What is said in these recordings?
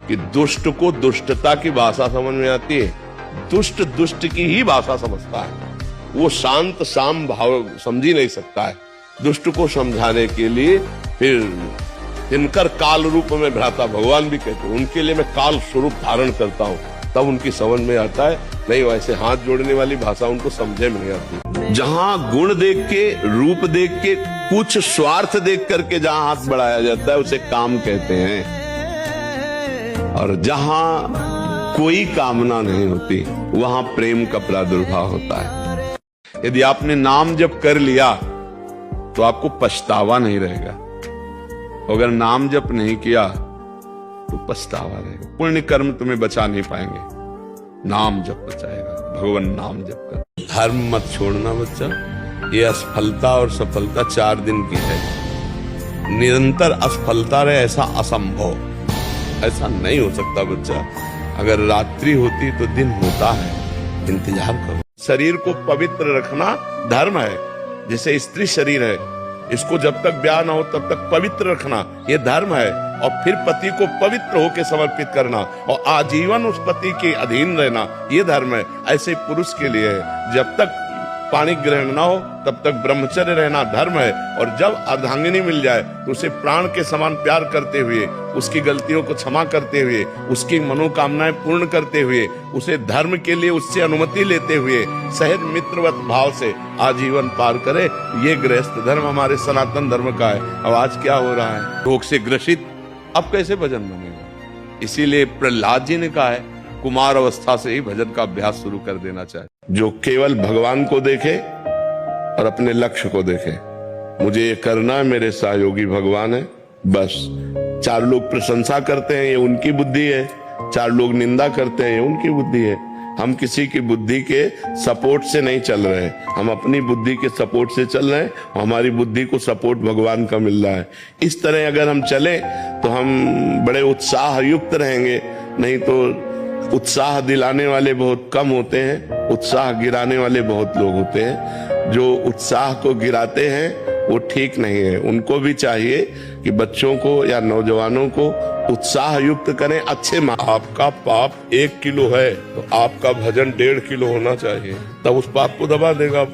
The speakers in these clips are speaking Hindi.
कि दुष्ट को दुष्टता की भाषा समझ में आती है, दुष्ट दुष्ट की ही भाषा समझता है। वो शांत साम भाव समझ ही नहीं सकता है। दुष्ट को समझाने के लिए फिर इनकर काल रूप में भ्राता भगवान भी कहते हैं, उनके लिए मैं काल स्वरूप धारण करता हूँ, तब उनकी समझ में आता है। नहीं वैसे हाथ जोड़ने वाली भाषा उनको समझे में नहीं आती। जहां गुण देख के, रूप देख के, कुछ स्वार्थ देख करके जहां हाथ बढ़ाया जाता है उसे काम कहते हैं, और जहां कोई कामना नहीं होती वहां प्रेम का प्रादुर्भाव होता है। यदि आपने नाम जप कर लिया तो आपको पछतावा नहीं रहेगा, अगर नाम जप नहीं किया तो पछतावा रहेगा। पुण्य कर्म तुम्हें बचा नहीं पाएंगे, नाम जप बचाएगा। भगवान नाम जप कर। धर्म मत छोड़ना बच्चा, ये असफलता और सफलता 4 दिन की है। निरंतर असफलता रहे ऐसा असंभव, ऐसा नहीं हो सकता बच्चा। अगर रात्रि होती तो दिन होता है, इंतजार करो। शरीर को पवित्र रखना धर्म है। जैसे स्त्री शरीर है, इसको जब तक ब्याह ना हो तब तक पवित्र रखना ये धर्म है, और फिर पति को पवित्र होकर समर्पित करना और आजीवन उस पति के अधीन रहना ये धर्म है। ऐसे पुरुष के लिए है, जब तक पाणी ग्रहण ना हो तब तक ब्रह्मचर्य रहना धर्म है, और जब अर्धांगिनी मिल जाए तो उसे प्राण के समान प्यार करते हुए, उसकी गलतियों को क्षमा करते हुए, उसकी मनोकामनाएं पूर्ण करते हुए, उसे धर्म के लिए उससे अनुमति लेते हुए सहज मित्रवत भाव से आजीवन पार करे। ये गृहस्थ धर्म हमारे सनातन धर्म का है। अब आज क्या हो रहा है, रोग से ग्रसित, अब कैसे भजन बनेगा? इसीलिए प्रहलाद जी ने कहा है कुमार अवस्था से ही भजन का अभ्यास शुरू कर देना चाहिए। जो केवल भगवान को देखे और अपने लक्ष्य को देखे, मुझे ये करना है, मेरे सहयोगी भगवान है, बस। 4 लोग प्रशंसा करते हैं ये उनकी बुद्धि है, 4 लोग निंदा करते हैं ये उनकी बुद्धि है। हम किसी की बुद्धि के सपोर्ट से नहीं चल रहे हैं, हम अपनी बुद्धि के सपोर्ट से चल रहे हैं, और हमारी बुद्धि को सपोर्ट भगवान का मिल रहा है। इस तरह अगर हम चले तो हम बड़े उत्साह युक्त रहेंगे। नहीं तो उत्साह दिलाने वाले बहुत कम होते हैं, उत्साह गिराने वाले बहुत लोग होते हैं। जो उत्साह को गिराते हैं वो ठीक नहीं है। उनको भी चाहिए कि बच्चों को या नौजवानों को उत्साह युक्त करें। अच्छे आपका पाप 1 किलो है तो आपका भजन 1.5 किलो होना चाहिए, तब उस पाप को दबा देगा।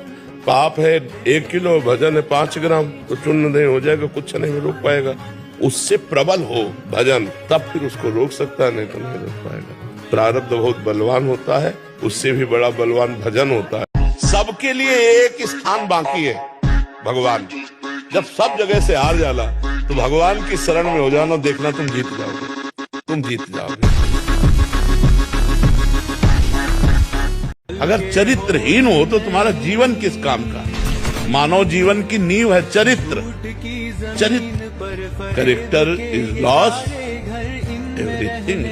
पाप है 1 किलो, भजन है 5 ग्राम, तो चूर्ण नहीं हो जाएगा, कुछ नहीं रोक पाएगा। उससे प्रबल हो भजन, तब फिर उसको रोक सकता है, नहीं तो नहीं रोक पाएगा। प्रारब्ध बहुत बलवान होता है, उससे भी बड़ा बलवान भजन होता है। सबके लिए एक स्थान बाकी है भगवान। जब सब जगह से हार जाला तो भगवान की शरण में हो जाना, देखना तुम जीत जाओगे, तुम जीत जाओगे। अगर चरित्रहीन हो तो तुम्हारा जीवन किस काम का? मानव जीवन की नींव है चरित्र। चरित्र, कैरेक्टर इज लॉस, एवरीथिंग।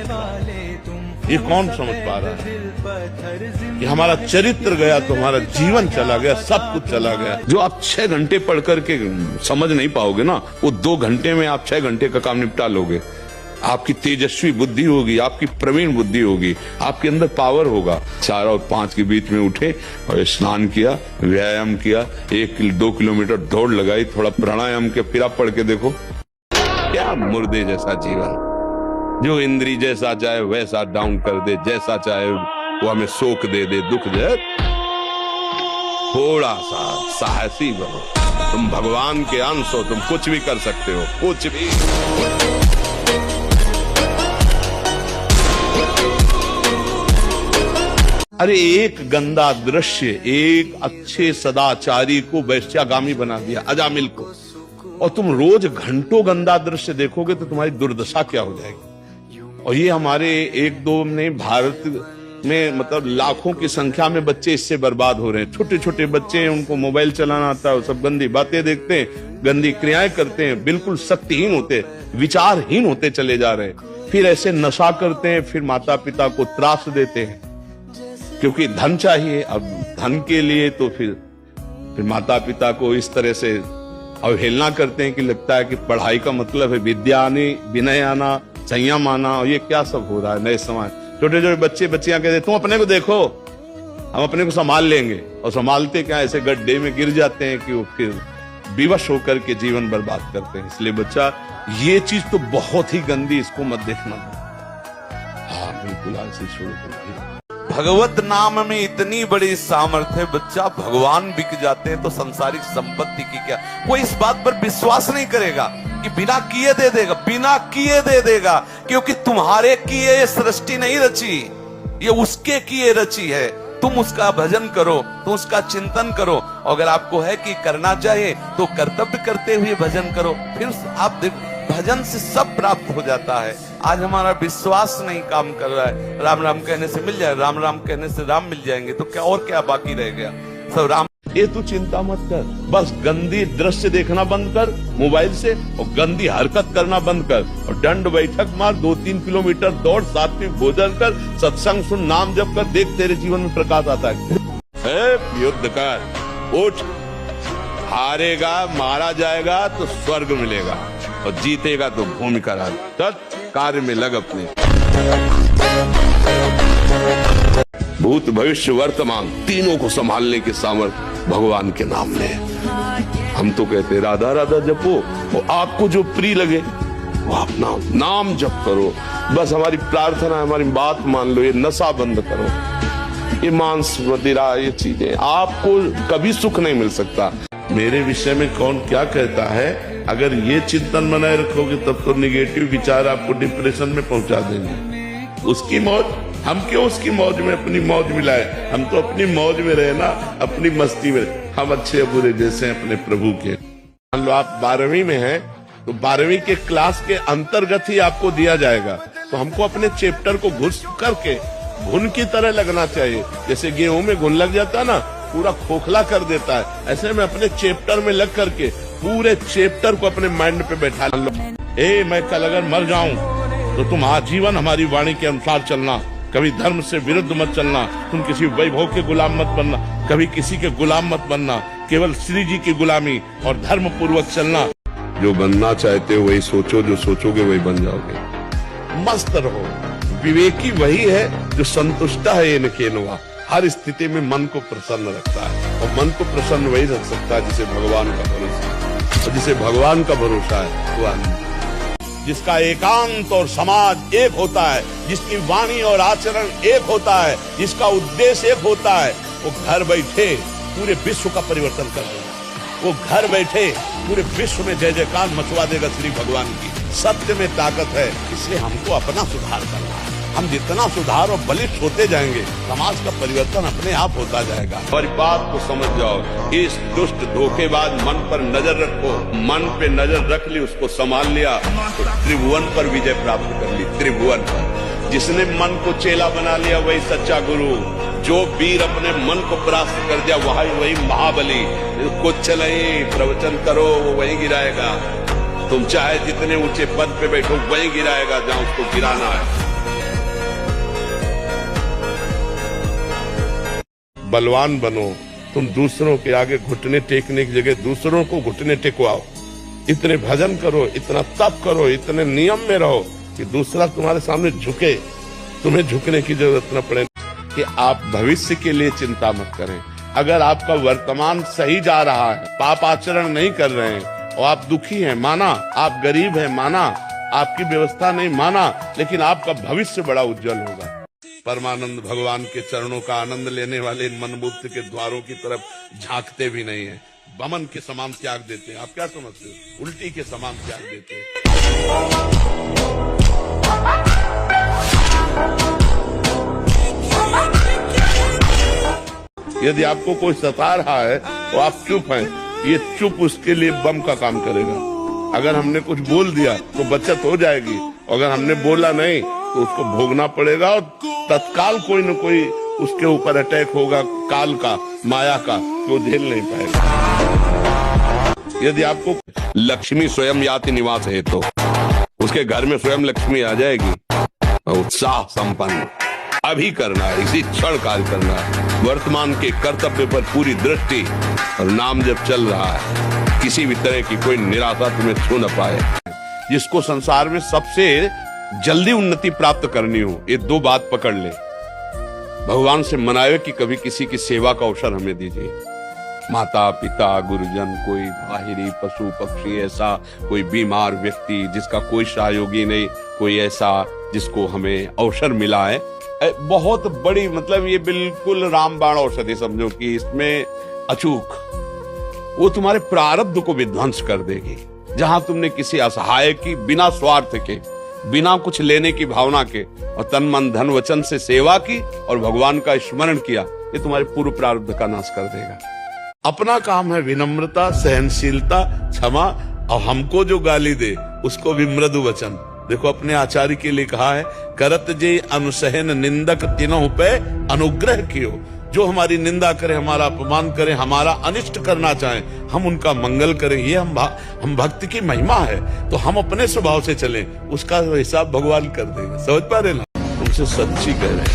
ये कौन समझ पा रहा है कि हमारा चरित्र गया तो हमारा जीवन चला गया, सब कुछ चला गया। जो आप 6 घंटे पढ़ करके समझ नहीं पाओगे ना, वो 2 घंटे में आप 6 घंटे का काम निपटा लोगे। आपकी तेजस्वी बुद्धि होगी, आपकी प्रवीण बुद्धि होगी, आपके अंदर पावर होगा। 4 और 5 के बीच में उठे और स्नान किया, व्यायाम किया, 1-2 किलोमीटर दौड़ लगाई, थोड़ा प्राणायाम किया, फिर आप पढ़ के देखो क्या मुर्दे जैसा जीवन। जो इंद्री जैसा चाहे वैसा डाउन कर दे, जैसा चाहे वो हमें शोक दे दे, दुख दे। थोड़ा सा साहसी बनो, तुम भगवान के अंश हो, तुम कुछ भी कर सकते हो, कुछ भी। अरे एक गंदा दृश्य एक अच्छे सदाचारी को वैश्यागामी बना दिया, अजामिल को, और तुम रोज घंटों गंदा दृश्य देखोगे तो तुम्हारी दुर्दशा क्या हो जाएगी। और ये हमारे 1-2 ने भारत में मतलब लाखों की संख्या में बच्चे इससे बर्बाद हो रहे हैं। छोटे छोटे बच्चे हैं, उनको मोबाइल चलाना आता है, वो सब गंदी बातें देखते हैं, गंदी क्रियाएं करते हैं, बिल्कुल शक्तिहीन होते, विचारहीन होते चले जा रहे हैं। फिर ऐसे नशा करते हैं, फिर माता पिता को त्रास देते हैं क्योंकि धन चाहिए। अब धन के लिए तो फिर माता पिता को इस तरह से अवहेलना करते हैं कि लगता है कि पढ़ाई का मतलब है विद्या आनी, विनय आना, संयम आना। और ये क्या सब हो रहा है नए समाज। छोटे छोटे बच्चे बच्चियां कहते तुम अपने को देखो, हम अपने को संभाल लेंगे, और संभालते क्या, ऐसे गड्ढे में गिर जाते हैं कि वो फिर विवश होकर के जीवन बर्बाद करते हैं। इसलिए बच्चा ये चीज तो बहुत ही गंदी, इसको मत देखना। हाँ बिल्कुल ऐसे छोड़। भगवत नाम में इतनी बड़ी सामर्थ्य, बच्चा भगवान बिक जाते हैं तो संसारिक संपत्ति की क्या। कोई इस बात पर विश्वास नहीं करेगा कि बिना किए दे देगा, बिना किए दे देगा, क्योंकि तुम्हारे किए ये सृष्टि नहीं रची, ये उसके किए रची है। तुम उसका भजन करो, तुम उसका चिंतन करो। अगर आपको है कि करना चाहिए तो कर्तव्य करते हुए भजन करो, फिर आप देखो भजन से सब प्राप्त हो जाता है। आज हमारा विश्वास नहीं काम कर रहा है। राम राम कहने से मिल जाए, राम राम कहने से राम मिल जाएंगे, तो क्या और क्या बाकी रह गया, सब राम। ये तू चिंता मत कर, बस गंदी दृश्य देखना बंद कर मोबाइल से, और गंदी हरकत करना बंद कर, और दंड बैठक मार, 2-3 किलोमीटर दौड़, सात्विक भोजन कर, सत्संग सुन, नाम जप कर, देख तेरे जीवन में प्रकाश आता है। युद्ध कर, उठ, हारेगा मारा जाएगा तो स्वर्ग मिलेगा, और जीतेगा तो भूमि का राज। तत् कार्य में लग अपने। भूत भविष्य वर्तमान तीनों को संभालने की सामर्थ्य भगवान के नाम में है। हम तो कहते हैं राधा राधा जपो, और आपको जो प्रिय लगे वो आप नाम जप करो। बस हमारी प्रार्थना है, हमारी बात मान लो, ये नशा बंद करो, ये मांस मदिरा, ये चीजें आपको कभी सुख नहीं मिल सकता। मेरे विषय में कौन क्या कहता है, अगर ये चिंतन बनाए रखोगे तब तो निगेटिव विचार आपको डिप्रेशन में पहुंचा देंगे। उसकी मौज, हम क्यों उसकी मौज में अपनी मौज मिलाए, हम तो अपनी मौज में रहे ना, अपनी मस्ती में। हम अच्छे बुरे जैसे हैं अपने प्रभु के। मान लो आप 12वीं में हैं, तो 12वीं के क्लास के अंतर्गत ही आपको दिया जाएगा, तो हमको अपने चैप्टर को घुस करके घुन की तरह लगना चाहिए। जैसे गेहूं में घुन लग जाता है ना, पूरा खोखला कर देता है, ऐसे में अपने चैप्टर में लग करके पूरे चैप्टर को अपने माइंड पे बैठा लो। मैं कल अगर मर जाऊं तो तुम आजीवन हमारी वाणी के अनुसार चलना, कभी धर्म से विरुद्ध मत चलना, तुम किसी वैभव के गुलाम मत बनना, कभी किसी के गुलाम मत बनना, केवल श्री जी की गुलामी और धर्म पूर्वक चलना। जो बनना चाहते हो वही सोचो, जो सोचोगे वही बन जाओगे। मस्त रहो। विवेकी वही है जो संतुष्ट है ये नकेनवा, हर स्थिति में मन को प्रसन्न रखता है, और मन को प्रसन्न वही रख सकता है जिसे भगवान का भरोसा है, और जिसे भगवान का भरोसा है वो आनंद। जिसका एकांत और समाज एक होता है, जिसकी वाणी और आचरण एक होता है, जिसका उद्देश्य एक होता है, वो घर बैठे पूरे विश्व का परिवर्तन कर देगा। वो घर बैठे पूरे विश्व में जय जयकार मचवा देगा श्री भगवान की। सत्य में ताकत है, इसलिए हमको अपना सुधार करना है। हम जितना सुधार और बलिष्ठ होते जाएंगे, समाज का परिवर्तन अपने आप होता जाएगा। और बात को समझ जाओ, इस दुष्ट धोखेबाज मन पर नजर रखो, मन पे नजर रख ली, उसको संभाल लिया तो त्रिभुवन पर विजय प्राप्त कर ली। त्रिभुवन पर जिसने मन को चेला बना लिया वही सच्चा गुरु। जो वीर अपने मन को परास्त कर दिया वही महाबली। कुछ चले प्रवचन करो वो वही गिराएगा। तुम चाहे जितने ऊंचे पद पे बैठो वही गिराएगा जहां उसको गिराना है। बलवान बनो, तुम दूसरों के आगे घुटने टेकने की जगह दूसरों को घुटने टेकवाओ। इतने भजन करो, इतना तप करो, इतने नियम में रहो कि दूसरा तुम्हारे सामने झुके, तुम्हें झुकने की जरूरत न पड़े। कि आप भविष्य के लिए चिंता मत करें। अगर आपका वर्तमान सही जा रहा है, पाप आचरण नहीं कर रहे हैं और आप दुखी हैं, माना, आप गरीब हैं, माना, आपकी व्यवस्था नहीं, माना, लेकिन आपका भविष्य बड़ा उज्जवल होगा। परमानंद भगवान के चरणों का आनंद लेने वाले इन मनमूर्ति के द्वारों की तरफ झांकते भी नहीं है, बमन के समान त्याग देते हैं। आप क्या समझते हो? उल्टी के समान त्याग देते हैं। यदि आपको कोई सता रहा है तो आप चुप हैं, ये चुप उसके लिए बम का काम करेगा। अगर हमने कुछ बोल दिया तो बचत हो जाएगी, अगर हमने बोला नहीं तो उसको भोगना पड़ेगा, और तत्काल कोई न कोई उसके ऊपर अटैक होगा काल का, माया का, वो झेल नहीं पाएगा। यदि आपको लक्ष्मी स्वयं याति निवास है तो उसके घर में स्वयं लक्ष्मी आ जाएगी। उत्साह संपन्न अभी करना है, इसी क्षण कार्य करना है। वर्तमान के कर्तव्य पर पूरी दृष्टि, और नाम जब चल रहा है, किसी भी तरह की कोई निराशा तुम्हें छू न पाए। जिसको संसार में सबसे जल्दी उन्नति प्राप्त करनी हो, ये दो बात पकड़ ले। भगवान से मनाए कि कभी किसी की सेवा का अवसर हमें दीजिए। माता पिता गुरुजन, कोई बाहरी पशु पक्षी, ऐसा कोई बीमार व्यक्ति जिसका कोई सहयोगी नहीं, कोई ऐसा जिसको हमें अवसर मिला है, बहुत बड़ी, मतलब ये बिल्कुल रामबाण औषधि समझो कि इसमें अचूक वो तुम्हारे प्रारब्ध को विध्वंस कर देगी। जहां तुमने किसी असहाय की बिना स्वार्थ के, बिना कुछ लेने की भावना के और तन मन धन वचन से सेवा की और भगवान का स्मरण किया, ये तुम्हारे पूर्व प्रारब्ध का नाश कर देगा। अपना काम है विनम्रता, सहनशीलता, क्षमा, और हमको जो गाली दे उसको भी मृदु वचन। देखो अपने आचार्य के लिए कहा है, करत जे अनुसहन निंदक तीनों पे अनुग्रह कियो। जो हमारी निंदा करे, हमारा अपमान करे, हमारा अनिष्ट करना चाहे, हम उनका मंगल करें, ये हम भक्त की महिमा है। तो हम अपने स्वभाव से चलें, उसका हिसाब भगवान कर देगा। समझ पा रहे ना? उनसे सच्ची कह रहे हैं,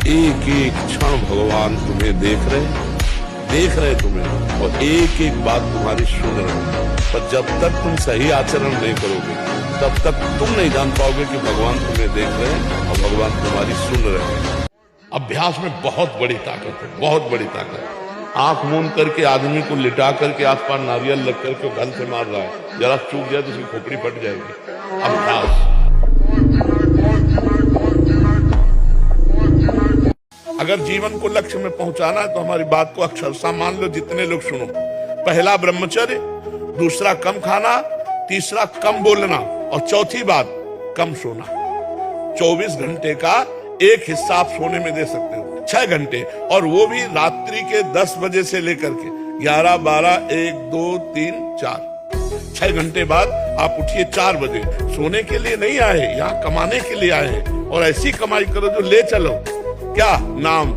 एक एक क्षण भगवान तुम्हें देख रहे तुम्हें, और एक एक बात तुम्हारी सुन रहे। पर जब तक तुम सही आचरण नहीं करोगे, तब तक तुम नहीं जान पाओगे कि भगवान तुम्हें देख रहे हैं और भगवान तुम्हारी सुन रहे हैं। अभ्यास में बहुत बड़ी ताकत है, बहुत बड़ी ताकत। आंख मूंद करके आदमी को लिटा करके आसपास नारियल लग करके गन से मार रहा है, जरा चूक जाए तो उसकी खोपड़ी फट जाएगी। अभ्यास। अगर जीवन को लक्ष्य में पहुंचाना है तो हमारी बात को अक्षरशः मान लो, जितने लोग सुनो। पहला ब्रह्मचर्य, दूसरा कम खाना, तीसरा कम बोलना, और चौथी बात कम सोना। 24 घंटे का एक हिस्सा आप सोने में दे सकते हो, 6 घंटे, और वो भी रात्रि के 10 बजे से लेकर के 11, 12, 1, 2, 3, 4, 6 घंटे बाद आप उठिए 4 बजे। सोने के लिए नहीं आए, यहाँ कमाने के लिए आए हैं, और ऐसी कमाई करो जो ले चलो। क्या नाम?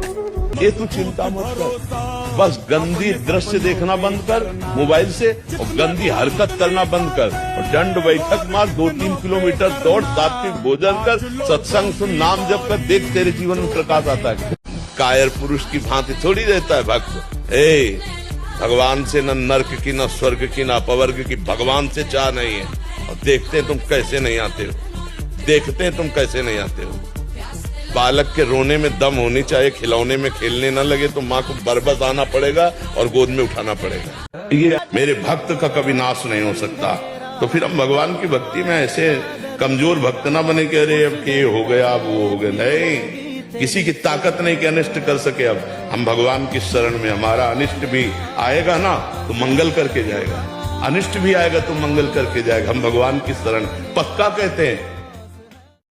ये तू चिंता मत कर, बस गंदी दृश्य देखना बंद कर मोबाइल से, और गंदी हरकत करना बंद कर, और दंड बैठक मार, 2-3 किलोमीटर दौड़, सात्विक भोजन कर, सत्संग सुन, नाम जप कर, देख तेरे जीवन में प्रकाश आता है। कायर पुरुष की भांति थोड़ी रहता है भक्त। भगवान से न नर्क की, न स्वर्ग की, न अपवर्ग की, भगवान से चाह नहीं है। और देखते तुम कैसे नहीं आते हो, देखते तुम कैसे नहीं आते हो। बालक के रोने में दम होनी चाहिए, खिलौने में खेलने न लगे तो माँ को बरबस आना पड़ेगा और गोद में उठाना पड़ेगा। ये मेरे भक्त का कभी नाश नहीं हो सकता। तो फिर हम भगवान की भक्ति में ऐसे कमजोर भक्त ना बने कि अरे अब के हो गया, अब वो हो गया। नहीं, किसी की ताकत नहीं कि अनिष्ट कर सके। अब हम भगवान की शरण में, हमारा अनिष्ट भी आएगा ना तो मंगल करके जाएगा, अनिष्ट भी आएगा तो मंगल करके जाएगा। हम भगवान की शरण पक्का कहते हैं।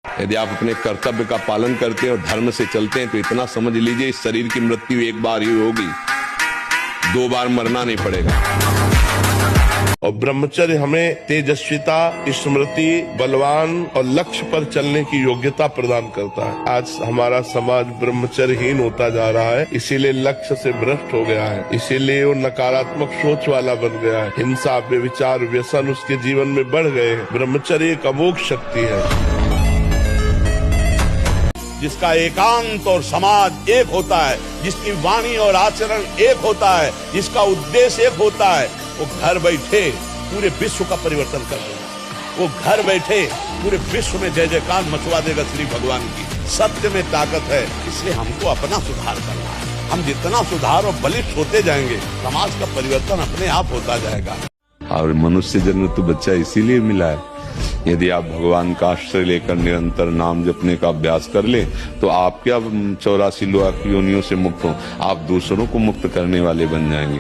यदि आप अपने कर्तव्य का पालन करते हैं और धर्म से चलते हैं तो इतना समझ लीजिए, इस शरीर की मृत्यु एक बार ही होगी, 2 बार मरना नहीं पड़ेगा। और ब्रह्मचर्य हमें तेजस्विता, स्मृति, बलवान और लक्ष्य पर चलने की योग्यता प्रदान करता है। आज हमारा समाज ब्रह्मचर्यहीन होता जा रहा है, इसीलिए लक्ष्य से भ्रष्ट हो गया है, इसीलिए वो नकारात्मक सोच वाला बन गया है। हिंसा, व्यभिचार, व्यसन उसके जीवन में बढ़ गए हैं। ब्रह्मचर्य एक अमोघ शक्ति है जिसका एकांत और समाज एक होता है, जिसकी वाणी और आचरण एक होता है, जिसका उद्देश्य एक होता है। वो घर बैठे पूरे विश्व का परिवर्तन कर देगा। वो घर बैठे पूरे विश्व में जय जयकार मचवा देगा श्री भगवान की। सत्य में ताकत है, इसलिए हमको अपना सुधार करना है। हम जितना सुधार और बलिष्ठ होते जाएंगे, समाज का परिवर्तन अपने आप होता जाएगा। और मनुष्य जन्म तो बच्चा इसीलिए मिला है। यदि आप भगवान का आश्रय लेकर निरंतर नाम जपने का अभ्यास कर ले तो आप क्या 84 लाख योनियों से मुक्त हो, आप दूसरों को मुक्त करने वाले बन जाएंगे।